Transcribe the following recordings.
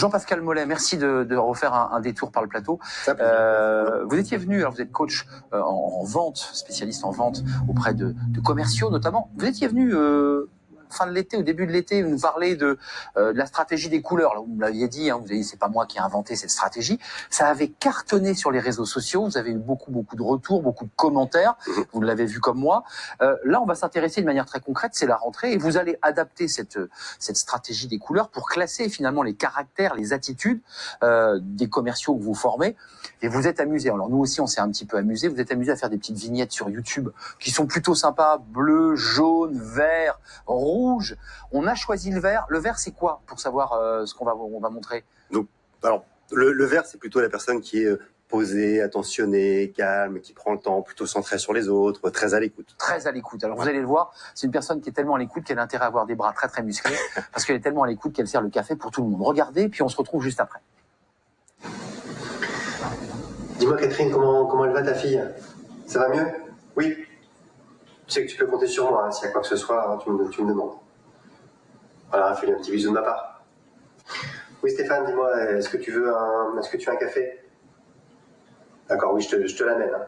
Jean-Pascal Mollet, merci de refaire un détour par le plateau. Vous étiez venu, alors vous êtes coach en vente, spécialiste en vente auprès de commerciaux notamment. Vous étiez venu fin de l'été, au début de l'été, nous parler de la stratégie des couleurs. Là, vous me l'aviez dit, hein, vous avez dit, c'est pas moi qui ai inventé cette stratégie. Ça avait cartonné sur les réseaux sociaux. Vous avez eu beaucoup de retours, beaucoup de commentaires. Vous l'avez vu comme moi. Là, on va s'intéresser de manière très concrète. C'est la rentrée et vous allez adapter cette stratégie des couleurs pour classer finalement les caractères, les attitudes des commerciaux que vous formez. Et vous êtes amusés. Alors nous aussi, on s'est un petit peu amusés. Vous êtes amusés à faire des petites vignettes sur YouTube qui sont plutôt sympas. Bleu, jaune, vert, rouge. On a choisi le vert. Le vert, c'est quoi pour savoir ce qu'on va montrer? Donc, alors, le vert, c'est plutôt la personne qui est posée, attentionnée, calme, qui prend le temps, plutôt centrée sur les autres, très à l'écoute. Très à l'écoute. Alors vous allez le voir, c'est une personne qui est tellement à l'écoute qu'elle a intérêt à avoir des bras très musclés parce qu'elle est tellement à l'écoute qu'elle sert le café pour tout le monde. Regardez, puis on se retrouve juste après. Dis-moi Catherine, comment elle va ta fille? Ça va mieux? Oui. Tu sais que tu peux compter sur moi, hein. S'il y a quoi que ce soit, tu me demandes. Voilà, fais-lui un petit bisou de ma part. Oui Stéphane, dis-moi, est-ce que tu veux un café? D'accord, oui, je te l'amène. Hein.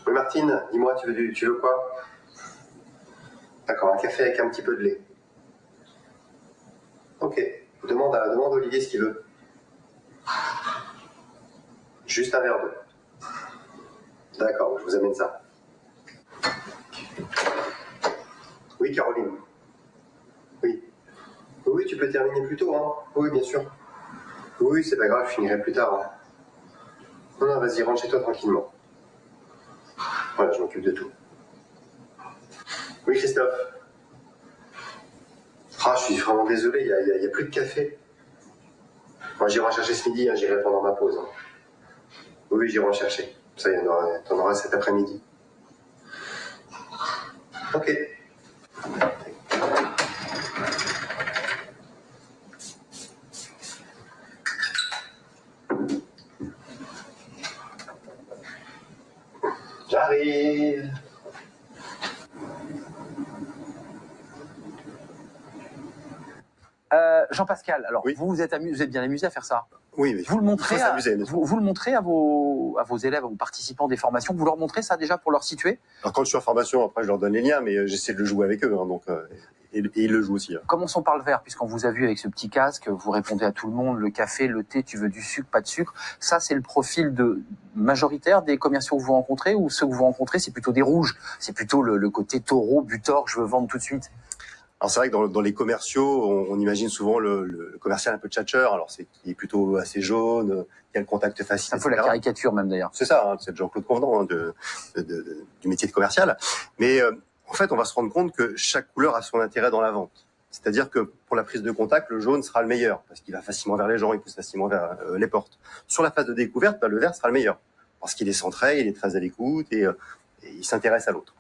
Oui Martine, dis-moi, tu veux quoi? D'accord, un café avec un petit peu de lait. Ok, demande à Olivier ce qu'il veut. Juste un verre d'eau. D'accord, je vous amène ça. Oui, Caroline. Oui. Oui, tu peux terminer plus tôt, hein. Oui, bien sûr. Oui, c'est pas grave, je finirai plus tard. Hein. Non, vas-y, rentre chez toi tranquillement. Voilà, je m'occupe de tout. Oui, Christophe. Ah, je suis vraiment désolé, il y a plus de café. Moi, j'irai en chercher ce midi, hein, j'irai pendant ma pause. Hein. Oui, j'irai en chercher. Ça, t'en auras cet après-midi. Ok. J'arrive. Jean-Pascal, alors oui. vous êtes bien amusé à faire ça? Oui, mais vous le montrez, vous le montrez à vos élèves, aux participants des formations, vous leur montrez ça déjà pour leur situer? Alors quand je suis en formation, après je leur donne les liens, mais j'essaie de le jouer avec eux, hein, donc, et ils le jouent aussi. Hein. Commençons par le vert, puisqu'on vous a vu avec ce petit casque, vous répondez à tout le monde, le café, le thé, tu veux du sucre, pas de sucre. Ça, c'est le profil majoritaire des commerciaux que vous rencontrez, ou ceux que vous rencontrez, c'est plutôt des rouges, c'est plutôt le côté taureau, butor, je veux vendre tout de suite? Alors c'est vrai que dans les commerciaux, on imagine souvent le commercial un peu tchatcheur, alors qui est plutôt assez jaune, qui a le contact facile. C'est un peu la caricature même d'ailleurs. C'est ça, hein, c'est Jean-Claude Convenant, hein, du métier de commercial. Mais en fait, on va se rendre compte que chaque couleur a son intérêt dans la vente. C'est-à-dire que pour la prise de contact, le jaune sera le meilleur, parce qu'il va facilement vers les gens, il pousse facilement vers les portes. Sur la phase de découverte, le vert sera le meilleur, parce qu'il est centré, il est très à l'écoute et il s'intéresse à l'autre.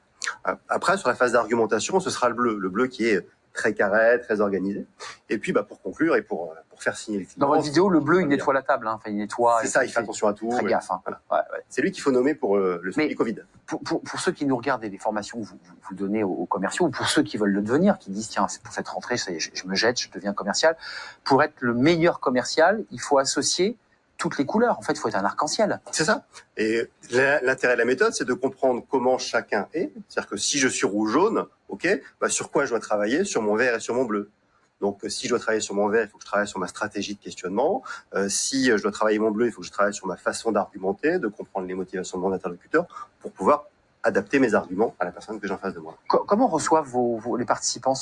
Après, sur la phase d'argumentation, ce sera le bleu qui est très carré, très organisé. Et puis, pour conclure et pour faire signer le client. Dans votre vidéo, le bleu, il nettoie la table, hein. Enfin, il nettoie. C'est ça, il fait attention à tout. Très gaffe. Hein. Voilà. Ouais. C'est lui qu'il faut nommer pour le suivi Covid. Pour ceux qui nous regardent et les formations que vous donnez aux commerciaux, ou pour ceux qui veulent le devenir, qui disent, tiens, c'est pour cette rentrée, je me jette, je deviens commercial. Pour être le meilleur commercial, il faut associer toutes les couleurs. En fait, il faut être un arc-en-ciel. C'est ça. Et l'intérêt de la méthode, c'est de comprendre comment chacun est. C'est-à-dire que si je suis rouge-jaune, ok, sur quoi je dois travailler? Sur mon vert et sur mon bleu. Donc, si je dois travailler sur mon vert, il faut que je travaille sur ma stratégie de questionnement. Si je dois travailler mon bleu, il faut que je travaille sur ma façon d'argumenter, de comprendre les motivations de mon interlocuteur pour pouvoir adapter mes arguments à la personne que j'ai en face de moi. Comment reçoivent les participants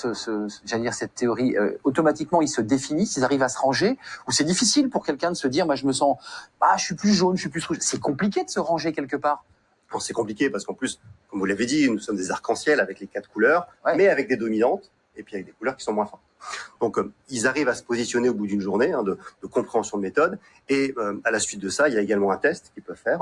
j'allais dire cette théorie? Automatiquement, ils se définissent, ils arrivent à se ranger, ou c'est difficile pour quelqu'un de se dire, je me sens, je suis plus jaune, je suis plus rouge. C'est compliqué de se ranger quelque part. Bon, c'est compliqué parce qu'en plus, comme vous l'avez dit, nous sommes des arcs-en-ciel avec les 4 couleurs, mais avec des dominantes et puis avec des couleurs qui sont moins fortes. Donc, ils arrivent à se positionner au bout d'une journée de compréhension de méthode. Et à la suite de ça, il y a également un test qu'ils peuvent faire,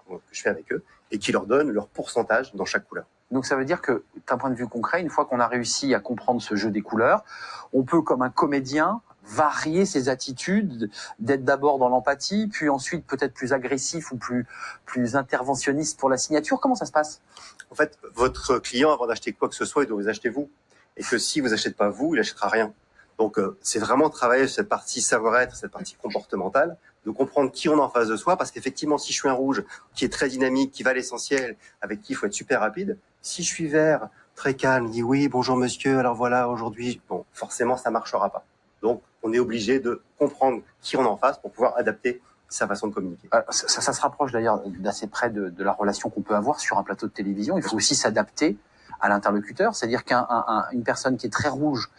que je fais avec eux, et qui leur donne leur pourcentage dans chaque couleur. Donc ça veut dire que, d'un point de vue concret, une fois qu'on a réussi à comprendre ce jeu des couleurs, on peut, comme un comédien, varier ses attitudes, d'être d'abord dans l'empathie, puis ensuite peut-être plus agressif ou plus interventionniste pour la signature. Comment ça se passe? En fait, votre client, avant d'acheter quoi que ce soit, il doit vous acheter vous. Et que si vous achetez pas vous, il n'achètera rien. Donc, c'est vraiment travailler sur cette partie savoir-être, cette partie comportementale, de comprendre qui on a en face de soi, parce qu'effectivement, si je suis un rouge qui est très dynamique, qui va à l'essentiel, avec qui il faut être super rapide, si je suis vert, très calme, dit oui, bonjour monsieur, alors voilà, aujourd'hui, bon, forcément, ça marchera pas. Donc, on est obligé de comprendre qui on a en face pour pouvoir adapter sa façon de communiquer. Ça se rapproche d'ailleurs d'assez près de la relation qu'on peut avoir sur un plateau de télévision. Il faut aussi s'adapter à l'interlocuteur, c'est-à-dire qu'une personne qui est très rouge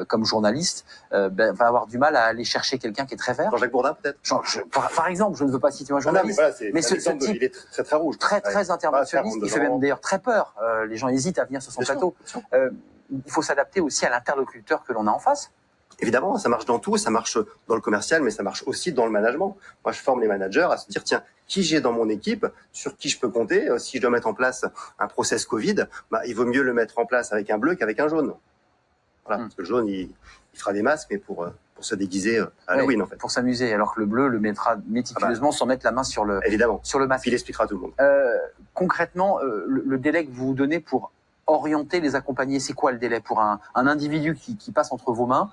comme journaliste va avoir du mal à aller chercher quelqu'un qui est très vert. Jean-Jacques Bourdin peut-être. Par exemple, je ne veux pas citer un journaliste, mais ce type, il est très très rouge, très interventionniste, qui fait même d'ailleurs très peur. Les gens hésitent à venir sur son plateau. Il faut s'adapter aussi à l'interlocuteur que l'on a en face. Évidemment, ça marche dans tout, ça marche dans le commercial, mais ça marche aussi dans le management. Moi, je forme les managers à se dire, tiens, qui j'ai dans mon équipe, sur qui je peux compter. Si je dois mettre en place un process Covid, il vaut mieux le mettre en place avec un bleu qu'avec un jaune. Voilà, parce que le jaune, il fera des masques, mais pour se déguiser à Halloween, en fait. Pour s'amuser, alors que le bleu le mettra méticuleusement sans mettre la main sur le masque. Puis il expliquera à tout le monde. Concrètement, le délai que vous donnez pour orienter, les accompagner, c'est quoi le délai pour un individu qui passe entre vos mains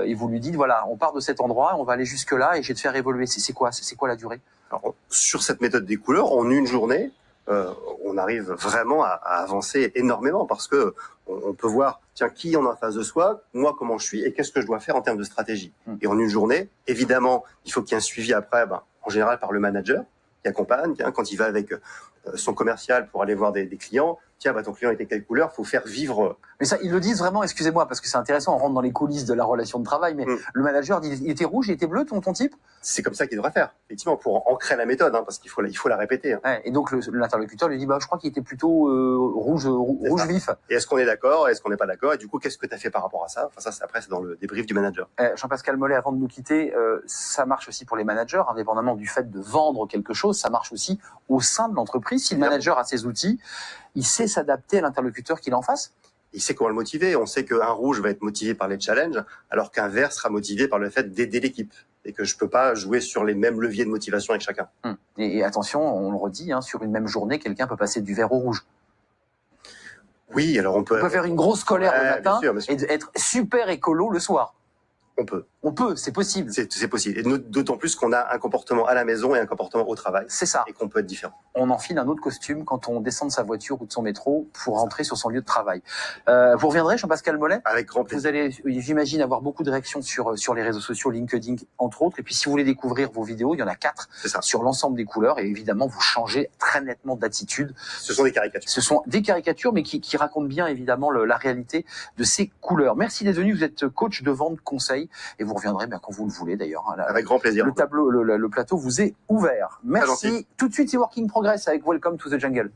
et vous lui dites, voilà, on part de cet endroit, on va aller jusque là et je vais te faire évoluer. C'est quoi la durée? Alors, sur cette méthode des couleurs, en une journée, on arrive vraiment à avancer énormément parce que on peut voir, tiens, qui on a en face de soi, moi comment je suis et qu'est-ce que je dois faire en termes de stratégie. Et en une journée, évidemment, il faut qu'il y ait un suivi après, en général par le manager qui accompagne, quand il va avec son commercial pour aller voir des clients. Tiens, ton client était quelle couleur? Faut faire vivre. Mais ça, ils le disent vraiment, excusez-moi, parce que c'est intéressant, on rentre dans les coulisses de la relation de travail, mais le manager dit, il était rouge, il était bleu, ton type? C'est comme ça qu'il devrait faire, effectivement, pour ancrer la méthode, parce qu'il faut la répéter. Ouais, et donc, l'interlocuteur lui dit, je crois qu'il était plutôt rouge vif. Et est-ce qu'on est d'accord? Est-ce qu'on n'est pas d'accord? Et du coup, qu'est-ce que tu as fait par rapport à ça? Enfin, ça, après, c'est dans le débrief du manager. Jean-Pascal Mollet, avant de nous quitter, ça marche aussi pour les managers, indépendamment du fait de vendre quelque chose, ça marche aussi au sein de l'entreprise. Si le manager a ses outils, il sait s'adapter à l'interlocuteur qu'il a en face. Il sait comment le motiver. On sait qu'un rouge va être motivé par les challenges, alors qu'un vert sera motivé par le fait d'aider l'équipe. Et que je peux pas jouer sur les mêmes leviers de motivation avec chacun. Et attention, on le redit, sur une même journée, quelqu'un peut passer du vert au rouge. Oui, alors on peut faire une grosse colère le matin bien sûr. Et être super écolo le soir. On peut, c'est possible. C'est possible. Et d'autant plus qu'on a un comportement à la maison et un comportement au travail. C'est ça. Et qu'on peut être différent. On enfile un autre costume quand on descend de sa voiture ou de son métro pour rentrer sur son lieu de travail. Vous reviendrez, Jean-Pascal Mollet? Avec grand plaisir. Vous allez, j'imagine, avoir beaucoup de réactions sur les réseaux sociaux, LinkedIn, entre autres. Et puis, si vous voulez découvrir vos vidéos, il y en a 4 sur l'ensemble des couleurs. Et évidemment, vous changez très nettement d'attitude. Ce sont des caricatures. Ce sont des caricatures, mais qui racontent bien, évidemment, la réalité de ces couleurs. Merci d'être venu. Vous êtes coach de vente conseil et vous reviendrez quand vous le voulez d'ailleurs. Avec grand plaisir. Le plateau vous est ouvert. Merci. Tout de suite, c'est Working Progress avec Welcome to the Jungle.